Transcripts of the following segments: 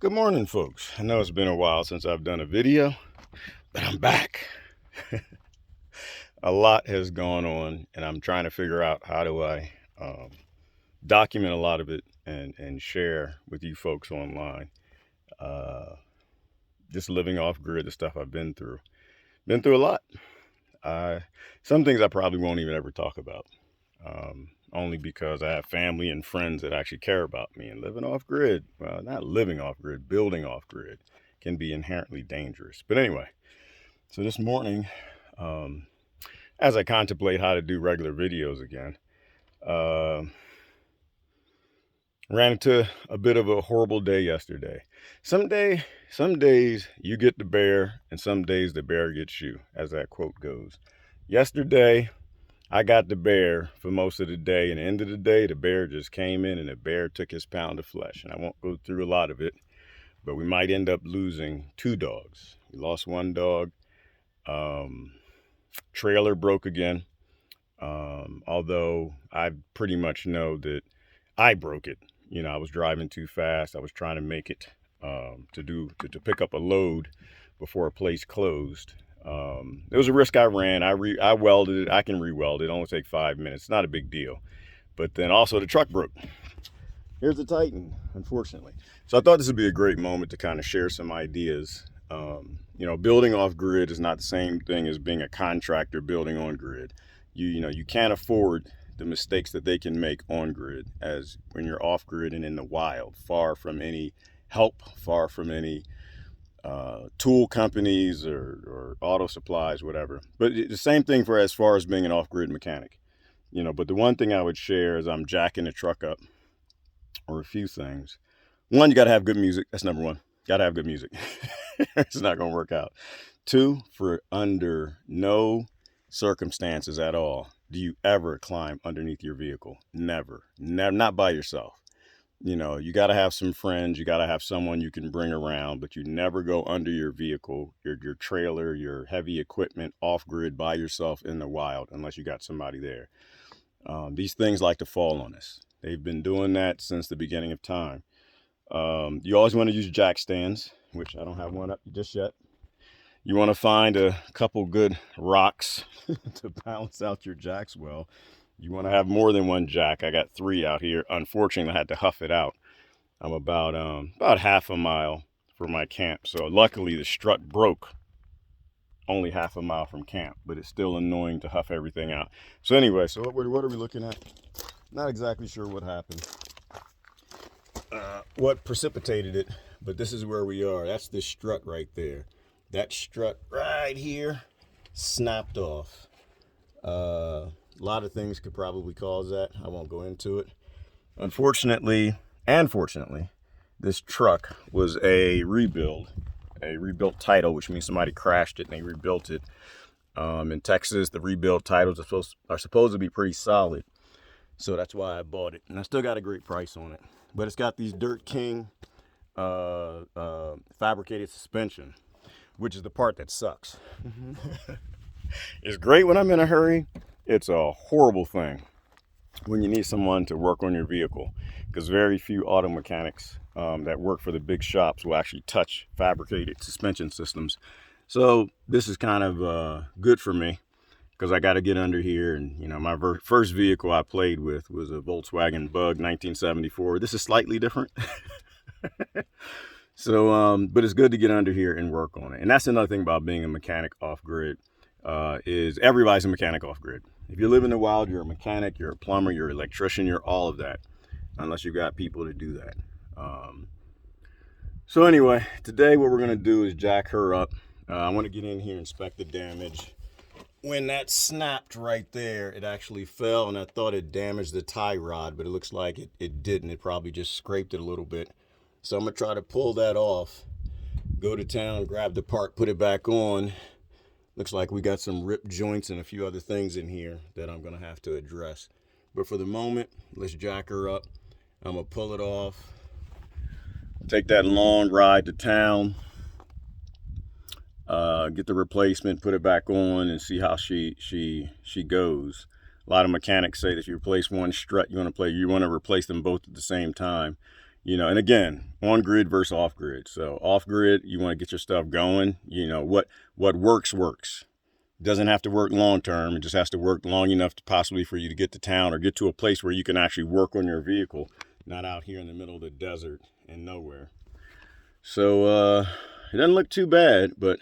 Good morning, folks. I know it's been a while since I've done a video, but I'm back. A lot has gone on, and I'm trying to figure out how do I document a lot of it and share with you folks online. Just living off grid, the stuff I've been through. Been through a lot. Some things I probably won't even ever talk about. Only because I have family and friends that actually care about me. And living off grid, well, not living off grid, building off grid can be inherently dangerous. But anyway, so this morning, as I contemplate how to do regular videos again, ran into a bit of a horrible day yesterday. Some days you get the bear, and some days the bear gets you, as that quote goes. Yesterday, I got the bear for most of the day, and at the end of the day, the bear just came in and the bear took his pound of flesh. And I won't go through a lot of it, but we might end up losing 2 dogs. We lost 1 dog. Trailer broke again. Although I pretty much know that I broke it. You know, I was driving too fast. I was trying to make it to pick up a load before a place closed. It was a risk I ran. I welded it. I can re-weld it. It'll only take 5 minutes. It's not a big deal. But then also the truck broke. Here's the Titan, unfortunately. So I thought this would be a great moment to kind of share some ideas. You know, building off grid is not the same thing as being a contractor building on grid. You can't afford the mistakes that they can make on grid as when you're off grid and in the wild, far from any help, far from any tool companies or auto supplies, whatever. But the same thing for as far as being an off-grid mechanic. You know, but the one thing I would share is I'm jacking the truck up, or a few things. One, you got to have good music. That's number one. Got to have good music. It's not going to work out. 2, for under no circumstances at all do you ever climb underneath your vehicle. Never. Not by yourself. You know, you got to have some friends. You got to have someone you can bring around, but you never go under your vehicle, your trailer, your heavy equipment off grid by yourself in the wild unless you got somebody there. These things like to fall on us. They've been doing that since the beginning of time. You always want to use jack stands, which I don't have one up just yet. You want to find a couple good rocks to balance out your jacks well. You want to have more than 1 jack. I got 3 out here. Unfortunately, I had to huff it out. I'm about half a mile from my camp. So luckily the strut broke only half a mile from camp, but it's still annoying to huff everything out. So anyway, so what are we looking at? Not exactly sure what happened. What precipitated it, but this is where we are. That's this strut right there. That strut right here snapped off. A lot of things could probably cause that. I won't go into it. Unfortunately, and fortunately, this truck was a rebuilt title, which means somebody crashed it and they rebuilt it. In Texas, the rebuilt titles are supposed to be pretty solid. So that's why I bought it. And I still got a great price on it. But it's got these Dirt King fabricated suspension, which is the part that sucks. It's great when I'm in a hurry. It's a horrible thing when you need someone to work on your vehicle, because very few auto mechanics that work for the big shops will actually touch fabricated suspension systems. So this is kind of good for me, because I got to get under here. And you know, my first vehicle I played with was a Volkswagen Bug 1974. This is slightly different. So but it's good to get under here and work on it. And that's another thing about being a mechanic off grid, is everybody's a mechanic off grid. If you live in the wild, you're a mechanic, you're a plumber, you're an electrician, you're all of that, unless you've got people to do that. So anyway, today what we're going to do is jack her up. I want to get in here and inspect the damage. When that snapped right there, it actually fell, and I thought it damaged the tie rod, but it looks like it didn't. It probably just scraped it a little bit. So I'm going to try to pull that off, go to town, grab the part, put it back on. Looks like we got some ripped joints and a few other things in here that I'm going to have to address. But for the moment, let's jack her up. I'm going to pull it off, take that long ride to town, get the replacement, put it back on, and see how she goes. A lot of mechanics say that if you replace one strut, you want to replace them both at the same time. You know, and again, on grid versus off grid. So off grid, you want to get your stuff going. You know, what works. It doesn't have to work long term. It just has to work long enough to possibly for you to get to town or get to a place where you can actually work on your vehicle, not out here in the middle of the desert and nowhere. So it doesn't look too bad, but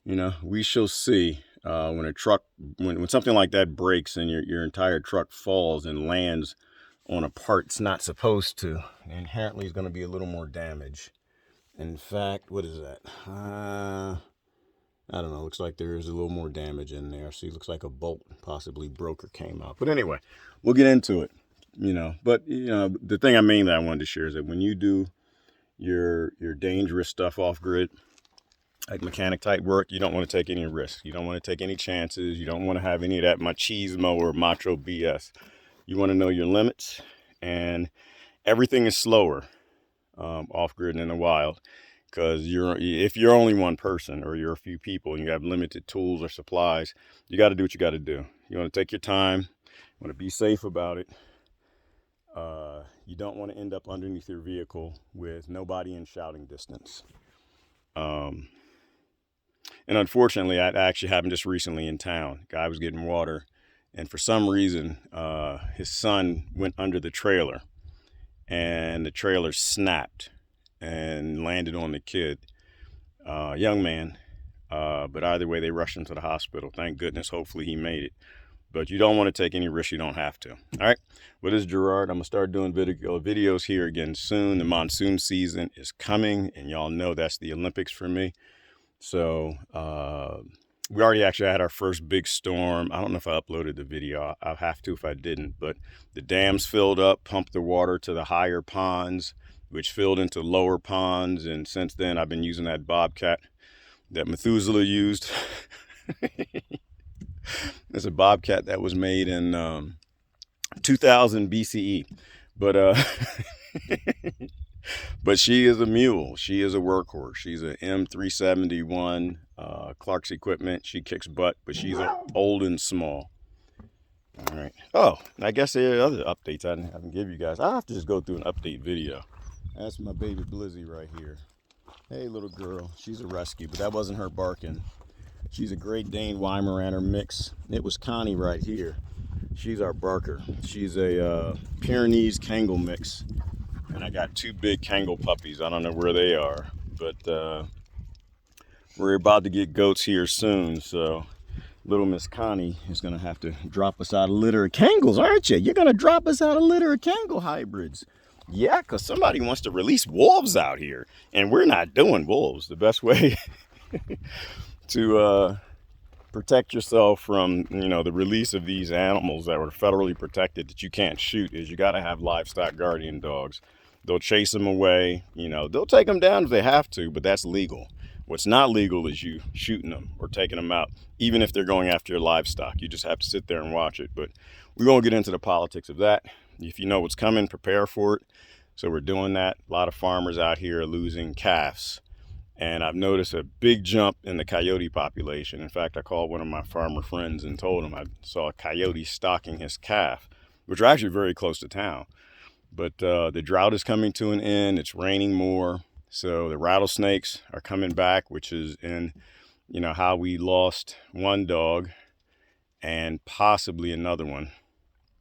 you know, we shall see. When a truck, when something like that breaks and your entire truck falls and lands on a part it's not supposed to, inherently is going to be a little more damage. In fact, what is that? I don't know. Looks like there's a little more damage in there. See, looks like a bolt possibly broke or came out. But anyway, we'll get into it. You know, but you know, the thing I wanted to share is that when you do your dangerous stuff off grid, like mechanic type work, you don't want to take any risks. You don't want to take any chances. You don't want to have any of that machismo or macho BS. You want to know your limits, and everything is slower off grid and in the wild, because if you're only one person or you're a few people and you have limited tools or supplies, you got to do what you got to do. You want to take your time. You want to be safe about it. You don't want to end up underneath your vehicle with nobody in shouting distance. And unfortunately, that actually happened just recently in town. Guy was getting water, and for some reason, his son went under the trailer, and the trailer snapped and landed on the kid. Young man, but either way, they rushed him to the hospital. Thank goodness. Hopefully, he made it. But you don't want to take any risks you don't have to. All right. Well, this is Gerard. I'm going to start doing videos here again soon. The monsoon season is coming, and y'all know that's the Olympics for me. So we already actually had our first big storm. I don't know if I uploaded the video. I'll have to if I didn't. But the dams filled up, pumped the water to the higher ponds, which filled into lower ponds. And since then, I've been using that bobcat that Methuselah used. It's a bobcat that was made in 2000 BCE. But but she is a mule. She is a workhorse. She's an M371 Clark's equipment. She kicks butt, but she's old and small. All right. Oh, and I guess there are other updates I can give you guys. I'll have to just go through an update video. That's my baby Blizzy right here. Hey, little girl. She's a rescue, but that wasn't her barking. She's a Great Dane Weimaraner mix. It was Connie right here. She's our barker. She's a Pyrenees Kangal mix. And I got two big Kangal puppies. I don't know where they are, but we're about to get goats here soon. So little Miss Connie is going to have to drop us out a litter of Kangals, aren't you? You're going to drop us out a litter of Kangal hybrids. Yeah, because somebody wants to release wolves out here, and we're not doing wolves. The best way to protect yourself from, you know, the release of these animals that were federally protected that you can't shoot is you got to have livestock guardian dogs. They'll chase them away, you know, they'll take them down if they have to, but that's legal. What's not legal is you shooting them or taking them out, even if they're going after your livestock. You just have to sit there and watch it. But we won't get into the politics of that. If you know what's coming, prepare for it. So we're doing that. A lot of farmers out here are losing calves. And I've noticed a big jump in the coyote population. In fact, I called one of my farmer friends and told him I saw a coyote stalking his calf, which are actually very close to town. But the drought is coming to an end. It's raining more. So the rattlesnakes are coming back, which is in, you know, how we lost one dog and possibly another one.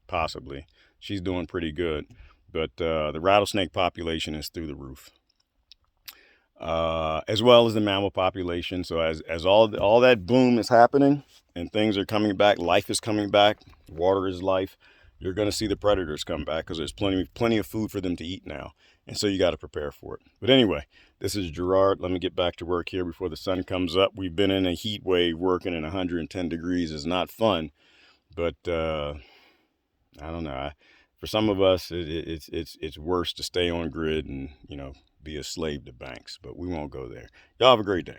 Possibly. She's doing pretty good. But the rattlesnake population is through the roof. As well as the mammal population. So as all that boom is happening and things are coming back, life is coming back, water is life, you're going to see the predators come back because there's plenty of food for them to eat now. And so you got to prepare for it. But anyway, this is Gerard. Let me get back to work here before the sun comes up. We've been in a heat wave. Working in 110 degrees is not fun. But I don't know. For some of us, it's worse to stay on grid and, you know, be a slave to banks. But we won't go there. Y'all have a great day.